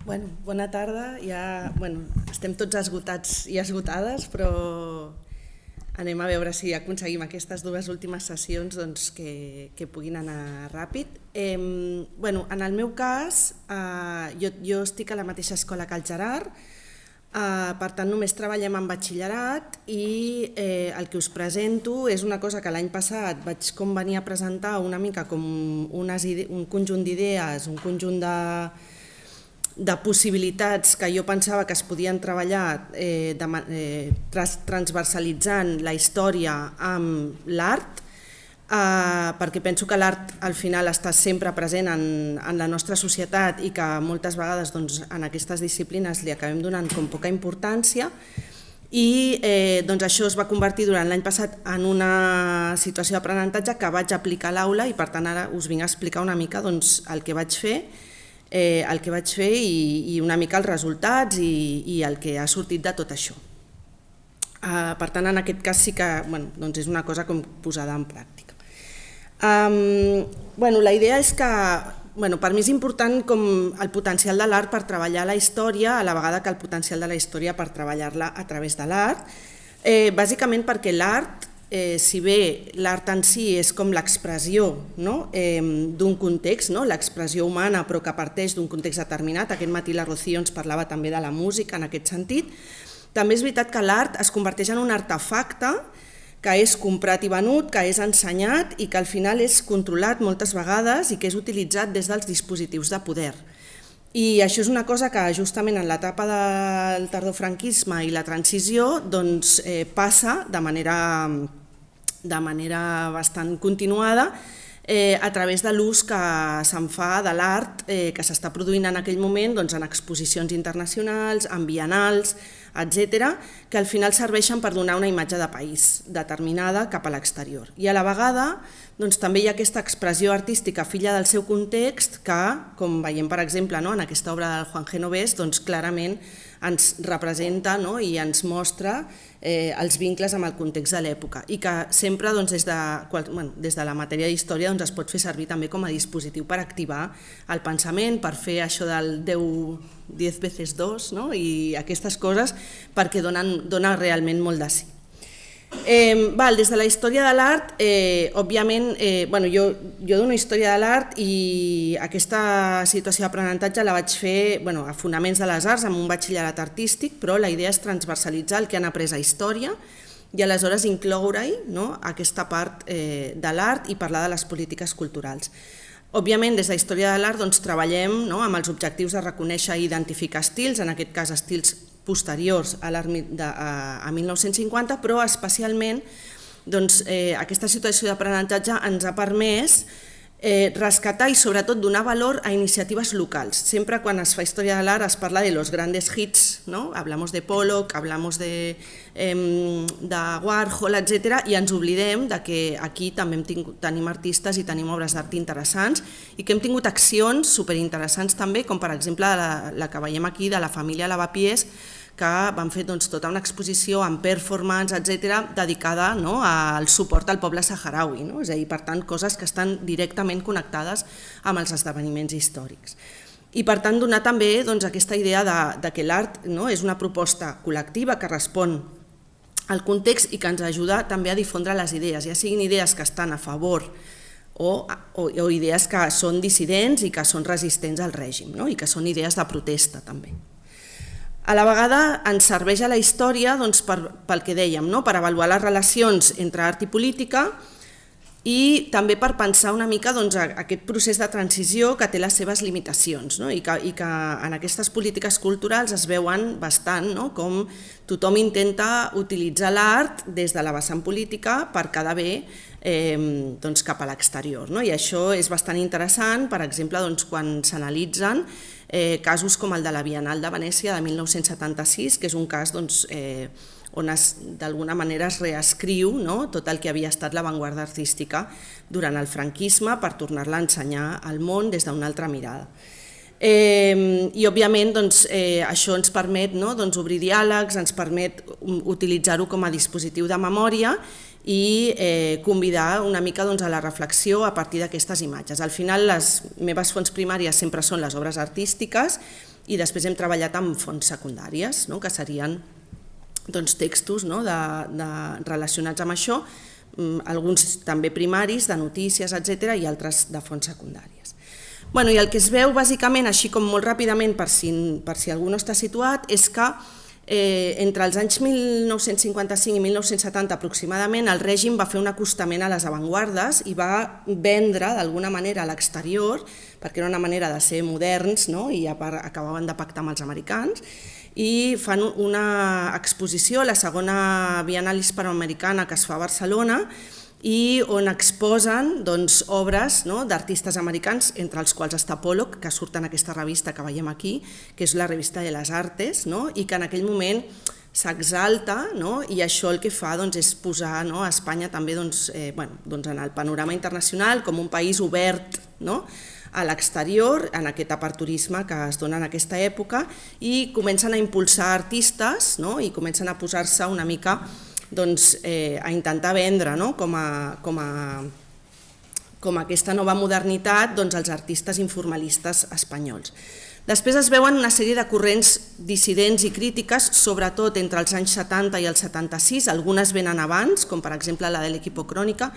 Bona tarda. Estem tots esgotats i esgotades, però anem a veure si aconseguim aquestes dues últimes sessions que puguin anar ràpid. En el meu cas, jo estic a la mateixa escola que el Gerard, per tant només treballem en batxillerat i el que us presento és una cosa que l'any passat vaig venir a presentar una mica com un conjunt d'idees, un conjunt de possibilitats que jo pensava que es podien treballar transversalitzant la història amb l'art, perquè penso que l'art al final està sempre present en la nostra societat i que moltes vegades en aquestes disciplines li acabem donant com poca importància, i això es va convertir durant l'any passat en una situació d'aprenentatge que vaig aplicar a l'aula, i per tant ara us vinc a explicar una mica el que vaig fer i una mica els resultats i el que ha sortit de tot això. Per tant, en aquest cas sí que és una cosa com posada en pràctica. La idea és que per mi és important com el potencial de l'art per treballar la història, a la vegada que el potencial de la història per treballar-la a través de l'art, bàsicament perquè l'art, si bé l'art en si és com l'expressió d'un context, l'expressió humana però que parteix d'un context determinat, aquest matí la Rocío ens parlava també de la música en aquest sentit, també és veritat que l'art es converteix en un artefacte que és comprat i venut, que és ensenyat i que al final és controlat moltes vegades i que és utilitzat des dels dispositius de poder. I això és una cosa que justament en l'etapa del tardofranquisme i la transició passa de manera bastant continuada a través de l'ús que se'n fa de l'art que s'està produint en aquell moment en exposicions internacionals, en bienals, etc., que al final serveixen per donar una imatge de país determinada cap a l'exterior. I a la vegada també hi ha aquesta expressió artística filla del seu context que, com veiem per exemple en aquesta obra del Juan Genovés, clarament ens representa i ens mostra els vincles amb el context de l'època i que sempre des de la matèria d'història es pot fer servir també com a dispositiu per activar el pensament, per fer això del 10 veces 2 i aquestes coses perquè dona realment molt de sí. Des de la història de l'art, òbviament, jo dono història de l'art i aquesta situació d'aprenentatge la vaig fer a Fonaments de les Arts amb un batxillerat artístic, però la idea és transversalitzar el que han après a història i aleshores incloure-hi aquesta part de l'art i parlar de les polítiques culturals. Òbviament, des de la història de l'art treballem amb els objectius de reconèixer i identificar estils, en aquest cas estils posteriors a 1950, però especialment aquesta situació d'aprenentatge ens ha permès rescatar i sobretot donar valor a iniciatives locals. Sempre quan es fa història de l'art es parla de los grandes hits, hablamos de Pollock, hablamos de Warhol, etc., i ens oblidem que aquí també tenim artistes i tenim obres d'art interessants i que hem tingut accions superinteressants també, com per exemple la que veiem aquí de la família Lavapiés, que van fer tota una exposició amb performance, etc., dedicada al suport al poble saharaui, és a dir, per tant, coses que estan directament connectades amb els esdeveniments històrics. I per tant, donar també aquesta idea que l'art és una proposta col·lectiva que respon al context i que ens ajuda també a difondre les idees, ja siguin idees que estan a favor o idees que són dissidents i que són resistents al règim, i que són idees de protesta també. A la vegada ens serveix a la història pel que dèiem, per avaluar les relacions entre art i política i també per pensar una mica aquest procés de transició que té les seves limitacions i que en aquestes polítiques culturals es veuen bastant com tothom intenta utilitzar l'art des de la vessant política per quedar bé cap a l'exterior. I això és bastant interessant, per exemple, quan s'analitzen casos com el de la Bienal de Venècia de 1976, que és un cas on d'alguna manera es reescriu tot el que havia estat l'avantguarda artística durant el franquisme per tornar-la a ensenyar al món des d'una altra mirada. I òbviament això ens permet obrir diàlegs, ens permet utilitzar-ho com a dispositiu de memòria i convidar una mica a la reflexió a partir d'aquestes imatges. Al final les meves fonts primàries sempre són les obres artístiques i després hem treballat amb fonts secundàries, que serien textos relacionats amb això, alguns també primaris, de notícies, etc., i altres de fonts secundàries. I el que es veu bàsicament, així com molt ràpidament, per si algú no està situat, és que entre els anys 1955 i 1970 aproximadament el règim va fer un acostament a les avantguardes i va vendre d'alguna manera a l'exterior, perquè era una manera de ser moderns i a part acabaven de pactar amb els americans, i fan una exposició, la segona Bienal Hispanoamericana que es fa a Barcelona, i on exposen obres d'artistes americans, entre els quals està Pollock, que surt en aquesta revista que veiem aquí, que és la revista de les Artes, i que en aquell moment s'exalta, i això el que fa és posar a Espanya també en el panorama internacional com un país obert a l'exterior, en aquest aperturisme que es dona en aquesta època, i comencen a impulsar artistes i comencen a posar-se una mica a intentar vendre com aquesta nova modernitat als artistes informalistes espanyols. Després es veuen una sèrie de corrents dissidents i crítiques, sobretot entre els anys 70 i el 76, algunes venen abans, com per exemple la de l'Equipo Crónica,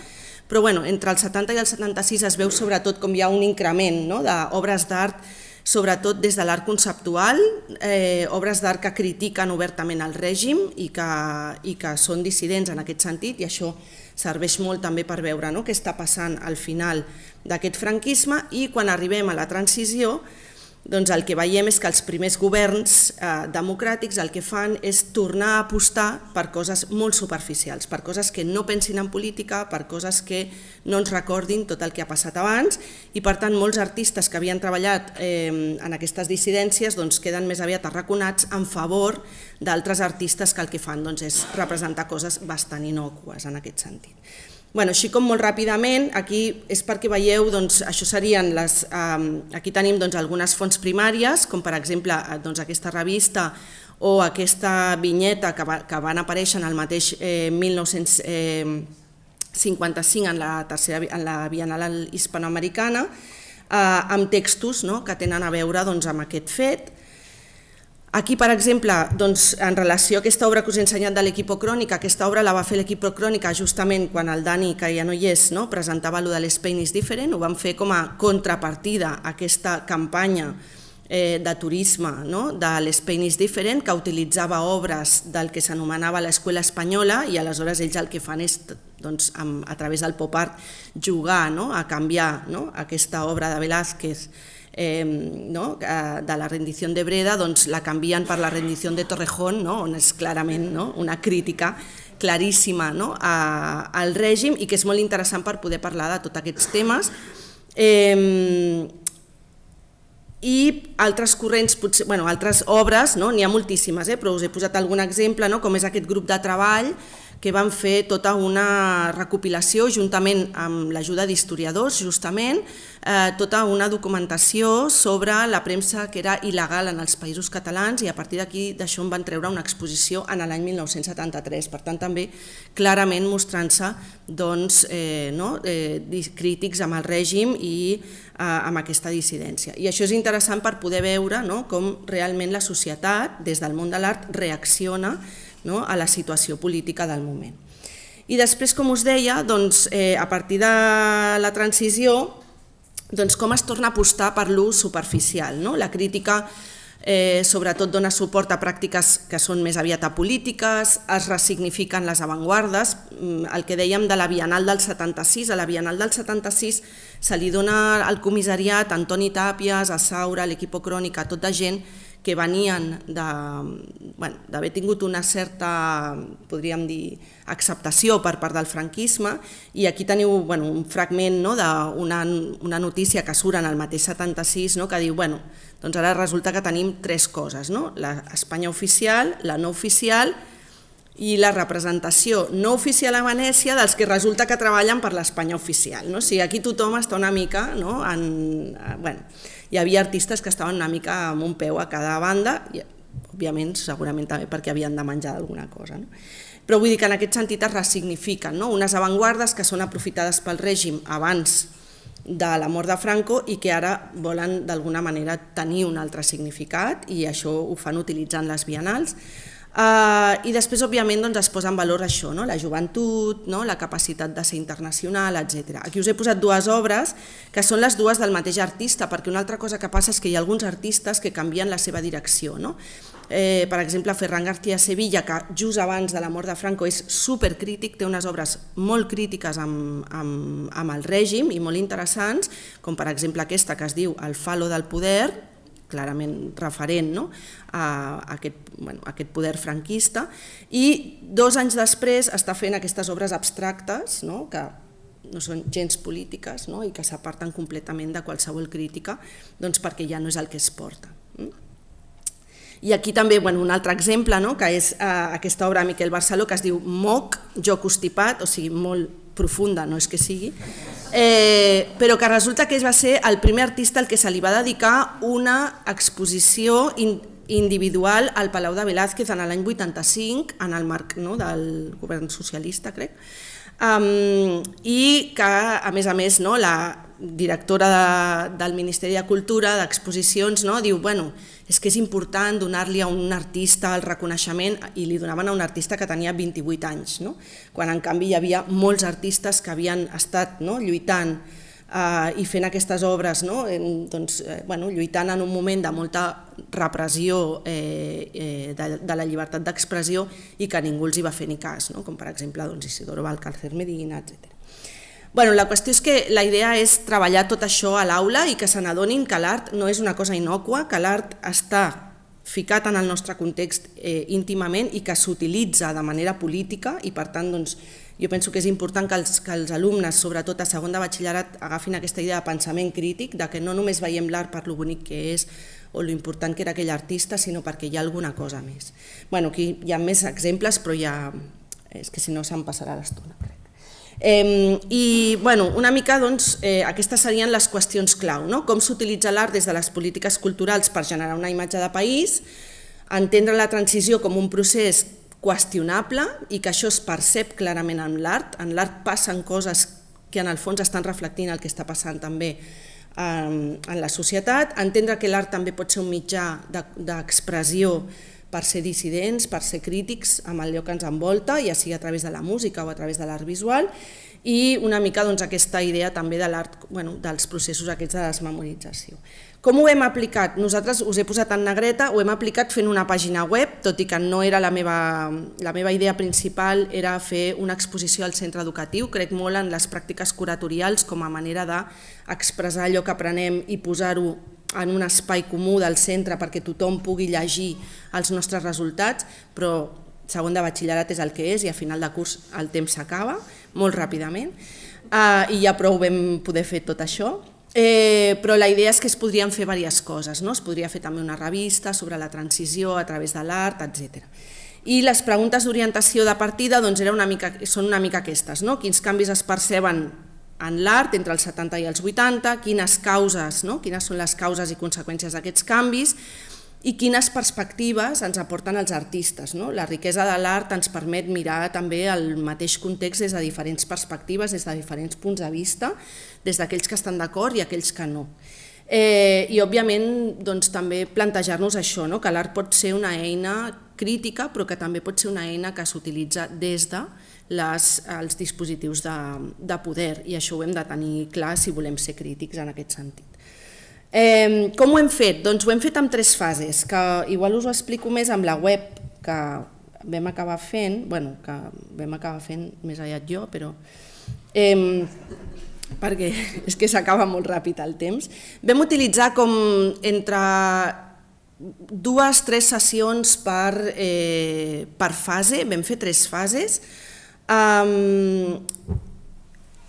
però entre el 70 i el 76 es veu sobretot com hi ha un increment d'obres d'art, sobretot des de l'art conceptual, obres d'art que critiquen obertament el règim i que són dissidents en aquest sentit, i això serveix molt també per veure què està passant al final d'aquest franquisme. I quan arribem a la transició, el que veiem és que els primers governs democràtics el que fan és tornar a apostar per coses molt superficials, per coses que no pensin en política, per coses que no ens recordin tot el que ha passat abans, i per tant molts artistes que havien treballat en aquestes dissidències queden més aviat arraconats en favor d'altres artistes que el que fan és representar coses bastant innòcues en aquest sentit. Així com molt ràpidament, aquí és perquè veieu, això serien les... Aquí tenim algunes fonts primàries, com per exemple aquesta revista o aquesta vinyeta que van aparèixer en el mateix 1955 en la Bienal Hispanoamericana, amb textos que tenen a veure amb aquest fet. Aquí, per exemple, en relació a aquesta obra que us he ensenyat de l'Equipo Crónica, aquesta obra la va fer l'Equipo Crónica justament quan el Dani, que ja no hi és, presentava allò de l'Spain is Different, ho van fer com a contrapartida a aquesta campanya de turisme de l'Spain is Different, que utilitzava obres del que s'anomenava l'Escuela Espanyola, i aleshores ells el que fan és, a través del pop art, jugar a canviar aquesta obra de Velázquez de la rendició de Breda, la canvien per la rendició de Torrejón, on és clarament una crítica claríssima al règim, i que és molt interessant per poder parlar de tots aquests temes. I altres corrents, altres obres, n'hi ha moltíssimes, però us he posat algun exemple, com és aquest grup de treball que van fer tota una recopilació juntament amb l'ajuda d'historiadors, justament, tota una documentació sobre la premsa que era il·legal en els països catalans, i a partir d'aquí d'això en van treure una exposició en l'any 1973. Per tant, també clarament mostrant-se crítics amb el règim i amb aquesta dissidència. I això és interessant per poder veure com realment la societat, des del món de l'art, reacciona a la situació política del moment. I després, com us deia, a partir de la transició, com es torna a apostar per l'ús superficial. La crítica sobretot dona suport a pràctiques que són més aviat apolítiques, es ressignifiquen les avantguardes. El que dèiem de la Bienal del 76, a la Bienal del 76 se li dona al comissariat a Antoni Tàpies, a Saura, a l'Equipo Crónica, tota gent que venien d'haver tingut una certa, podríem dir, acceptació per part del franquisme, i aquí teniu un fragment d'una notícia que surt en el mateix 76 que diu, doncs ara resulta que tenim tres coses, l'Espanya oficial, la no oficial i la representació no oficial a Venècia dels que resulta que treballen per l'Espanya oficial. O sigui, aquí tothom està una mica en... Hi havia artistes que estaven una mica amb un peu a cada banda, i òbviament segurament també perquè havien de menjar alguna cosa. Però vull dir que en aquest sentit es ressignifiquen unes avantguardes que són aprofitades pel règim abans de la mort de Franco i que ara volen d'alguna manera tenir un altre significat i això ho fan utilitzant les biennals. I després, òbviament, es posa en valor això, la joventut, la capacitat de ser internacional, etc. Aquí us he posat dues obres que són les dues del mateix artista, perquè una altra cosa que passa és que hi ha alguns artistes que canvien la seva direcció. Per exemple, Ferran García Sevilla, que just abans de la mort de Franco és supercrític, té unes obres molt crítiques amb el règim i molt interessants, com per exemple aquesta que es diu El falo del poder, clarament referent a aquest poder franquista, i 2 anys després està fent aquestes obres abstractes, que no són gens polítiques i que s'aparten completament de qualsevol crítica perquè ja no és el que es porta. I aquí també un altre exemple, que és aquesta obra de Miquel Barceló que es diu Moc, jo constipat, o sigui, molt profunda, no és que sigui, però que resulta que va ser el primer artista al que se li va dedicar una exposició individual al Palau de Velázquez en l'any 85, en el marc del govern socialista, crec, i que, a més, la directora del Ministeri de Cultura, d'Exposicions, diu, és que és important donar-li a un artista el reconeixement, i li donaven a un artista que tenia 28 anys, quan en canvi hi havia molts artistes que havien estat lluitant i fent aquestes obres, lluitant en un moment de molta repressió de la llibertat d'expressió i que ningú els hi va fer ni cas, com per exemple Isidoro Valcárcel Medina, etc. La qüestió és que la idea és treballar tot això a l'aula i que se n'adonin que l'art no és una cosa innòcua, que l'art està ficat en el nostre context íntimament i que s'utilitza de manera política i per tant jo penso que és important que els alumnes, sobretot a segon de batxillerat, agafin aquesta idea de pensament crític, de que no només veiem l'art per lo bonic que és o lo important que era aquell artista, sinó perquè hi ha alguna cosa més. Aquí hi ha més exemples, però ja és que si no se'm passarà l'estona, crec. I una mica aquestes serien les qüestions clau, com s'utilitza l'art des de les polítiques culturals per generar una imatge de país, entendre la transició com un procés qüestionable i que això es percep clarament en l'art passen coses que en el fons estan reflectint el que està passant també en la societat, entendre que l'art també pot ser un mitjà d'expressió per ser dissidents, per ser crítics amb el lloc que ens envolta, ja sigui a través de la música o a través de l'art visual, i una mica aquesta idea també de l'art, dels processos aquests de desmemorització. Com ho hem aplicat? Nosaltres, us he posat en negreta, ho hem aplicat fent una pàgina web, tot i que no era la meva idea principal, era fer una exposició al centre educatiu. Crec molt en les pràctiques curatorials com a manera d'expressar allò que aprenem i posar-ho en un espai comú del centre perquè tothom pugui llegir els nostres resultats, però segon de batxillerat és el que és i a final de curs el temps s'acaba molt ràpidament i ja prou vam poder fer tot això. Però la idea és que es podrien fer diverses coses, es podria fer també una revista sobre la transició a través de l'art, etc. I les preguntes d'orientació de partida són una mica aquestes, quins canvis es perceben en l'art entre els 70 i els 80, quines són les causes i conseqüències d'aquests canvis i quines perspectives ens aporten els artistes. La riquesa de l'art ens permet mirar també el mateix context des de diferents perspectives, des de diferents punts de vista, des d'aquells que estan d'acord i aquells que no. I òbviament també plantejar-nos això, que l'art pot ser una eina crítica però que també pot ser una eina que s'utilitza des dels dispositius de poder i això ho hem de tenir clar si volem ser crítics en aquest sentit. Com ho hem fet? Doncs ho hem fet en 3 fases, que igual us ho explico més amb la web que vam acabar fent, més aviat jo, però perquè és que s'acaba molt ràpid el temps. Vam utilitzar com entre 2-3 sessions per fase, vam fer 3 fases,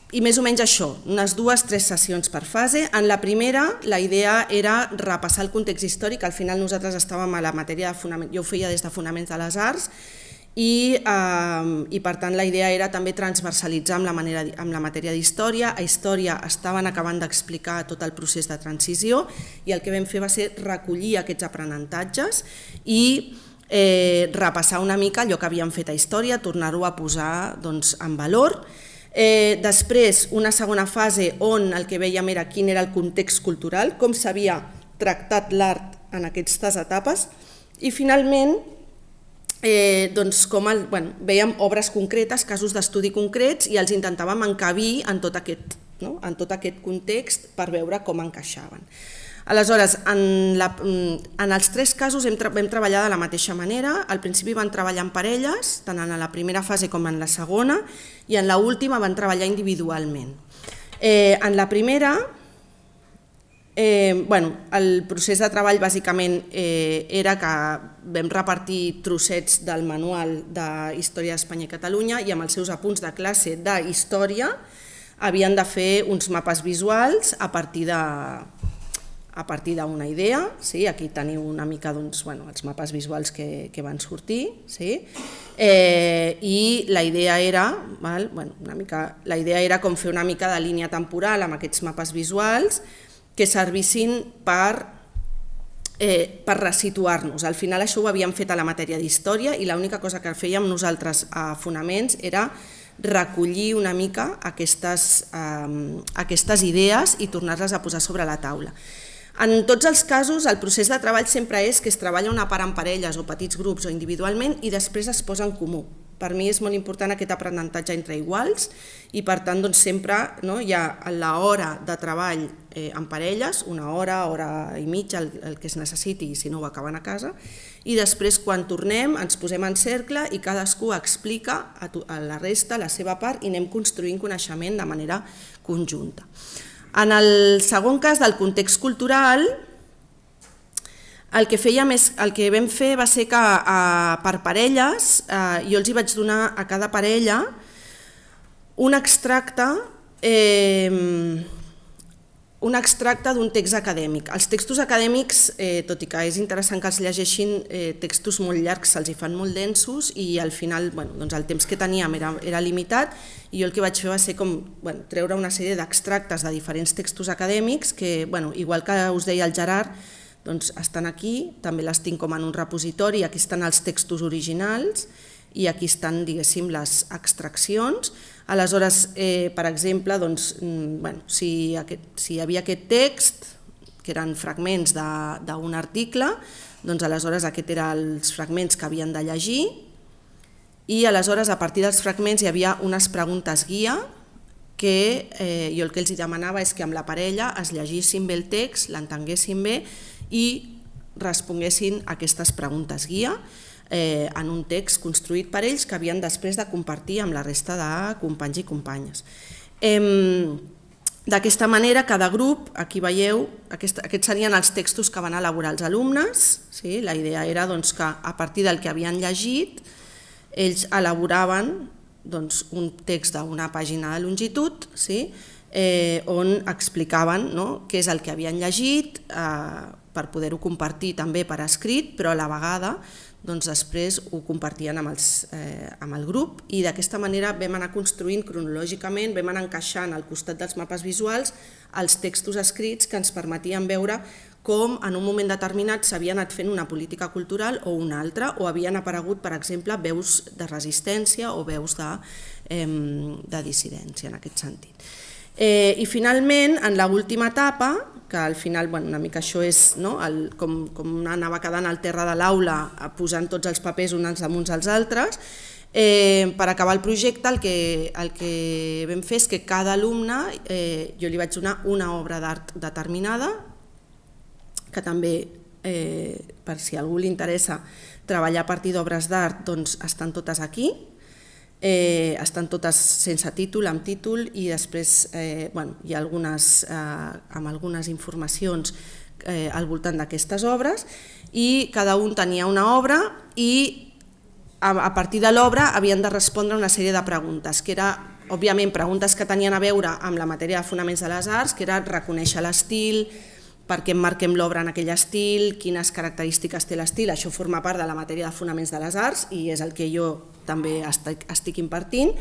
i més o menys això, unes 2-3 sessions per fase. En la primera la idea era repassar el context històric, al final nosaltres estàvem a la matèria de fonaments, jo ho feia des de fonaments de les arts i per tant la idea era també transversalitzar amb la matèria d'història. A història estaven acabant d'explicar tot el procés de transició i el que vam fer va ser recollir aquests aprenentatges i repassar una mica allò que havíem fet a història, tornar-ho a posar en valor Després, una segona fase on el que vèiem era quin era el context cultural, com s'havia tractat l'art en aquestes etapes, i finalment vèiem obres concretes, casos d'estudi concrets, i els intentàvem encabir en tot aquest context per veure com encaixaven. Aleshores, en els tres casos vam treballar de la mateixa manera. Al principi van treballar en parelles, tant en la primera fase com en la segona, i en l'última van treballar individualment. En la primera, el procés de treball bàsicament era que vam repartir trossets del manual d'Història d'Espanya i Catalunya i amb els seus apunts de classe d'història havien de fer uns mapes visuals a partir d'una idea. Aquí teniu una mica els mapes visuals que van sortir, i la idea era com fer una mica de línia temporal amb aquests mapes visuals que servissin per resituar-nos. Al final això ho havíem fet a la matèria d'història i l'única cosa que fèiem nosaltres a Fonaments era recollir una mica aquestes idees i tornar-les a posar sobre la taula. En tots els casos, el procés de treball sempre és que es treballa una part en parelles o petits grups o individualment i després es posa en comú. Per mi és molt important aquest aprenentatge entre iguals i per tant sempre hi ha l'hora de treball en parelles, una hora, hora i mitja, el que es necessiti si no ho acaben a casa, i després quan tornem ens posem en cercle i cadascú explica a la resta la seva part i anem construint coneixement de manera conjunta. En el segon cas del context cultural, el que vam fer va ser que per parelles jo els vaig donar a cada parella un extracte d'un text acadèmic. Els textos acadèmics, tot i que és interessant que els llegeixin, textos molt llargs se'ls fan molt densos i al final el temps que teníem era limitat i jo el que vaig fer va ser treure una sèrie d'extractes de diferents textos acadèmics que, igual que us deia el Gerard, estan aquí, també les tinc com en un repositori, aquí estan els textos originals i aquí estan, diguéssim, les extraccions. Aleshores, per exemple, si hi havia aquest text, que eren fragments d'un article, aleshores aquests eren els fragments que havien de llegir i aleshores a partir dels fragments hi havia unes preguntes guia que jo el que els demanava és que amb la parella es llegissin bé el text, l'entenguessin bé i responguessin a aquestes preguntes guia en un text construït per ells que havien després de compartir amb la resta de companys i companyes. D'aquesta manera, cada grup, aquí veieu, aquests serien els textos que van elaborar els alumnes. La idea era que a partir del que havien llegit, ells elaboraven un text d'una pàgina de longitud on explicaven què és el que havien llegit per poder-ho compartir també per escrit, però a la vegada després ho compartien amb el grup i d'aquesta manera vam anar construint cronològicament, vam anar encaixant al costat dels mapes visuals els textos escrits que ens permetien veure com en un moment determinat s'havia anat fent una política cultural o una altra o havien aparegut, per exemple, veus de resistència o veus de dissidència en aquest sentit. I finalment, en l'última etapa, que al final una mica això és com anava quedant el terra de l'aula posant tots els papers uns damunt els altres, per acabar el projecte el que vam fer és que cada alumne jo li vaig donar una obra d'art determinada, que també, per si a algú li interessa treballar a partir d'obres d'art, estan totes aquí, estan totes sense títol, amb títol i després hi ha amb algunes informacions al voltant d'aquestes obres i cada un tenia una obra i a partir de l'obra havien de respondre una sèrie de preguntes, que eren, òbviament, preguntes que tenien a veure amb la matèria de fonaments de les arts, que era reconèixer l'estil, per què emmarquem l'obra en aquell estil, quines característiques té l'estil, això forma part de la matèria de fonaments de les arts i és el que jo també estic impartint,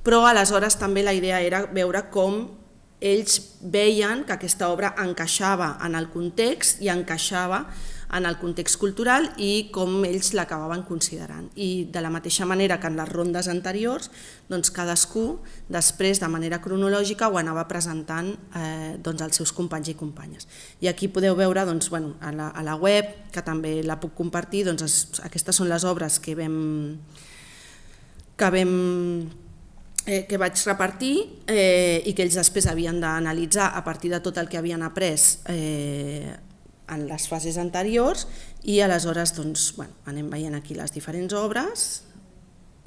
però aleshores també la idea era veure com ells veien que aquesta obra encaixava en el context i encaixava en el context cultural i com ells l'acabaven considerant. I de la mateixa manera que en les rondes anteriors, doncs cadascú després de manera cronològica ho anava presentant als seus companys i companyes. I aquí podeu veure a la web, que també la puc compartir, aquestes són les obres que vaig repartir i que ells després havien d'analitzar a partir de tot el que havien après en les fases anteriors i aleshores anem veient aquí les diferents obres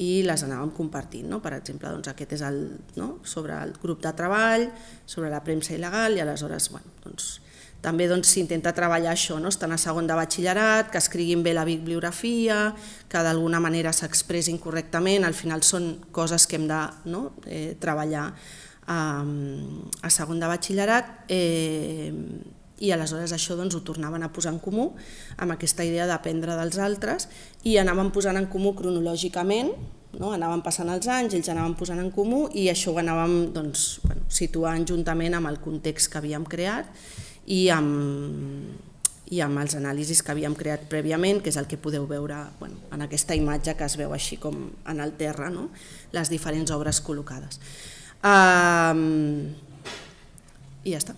i les anàvem compartint. Per exemple, aquest és sobre el grup de treball, sobre la premsa il·legal i aleshores també s'intenta treballar això, estan a segon de batxillerat, que escriguin bé la bibliografia, que d'alguna manera s'expressin correctament, al final són coses que hem de treballar a segon de batxillerat i aleshores això ho tornaven a posar en comú amb aquesta idea d'aprendre dels altres i anàvem posant en comú cronològicament, anàvem passant els anys, ells anaven posant en comú i això ho anàvem situant juntament amb el context que havíem creat i amb els anàlisis que havíem creat prèviament, que és el que podeu veure en aquesta imatge que es veu així com en el terra, les diferents obres col·locades. I ja està.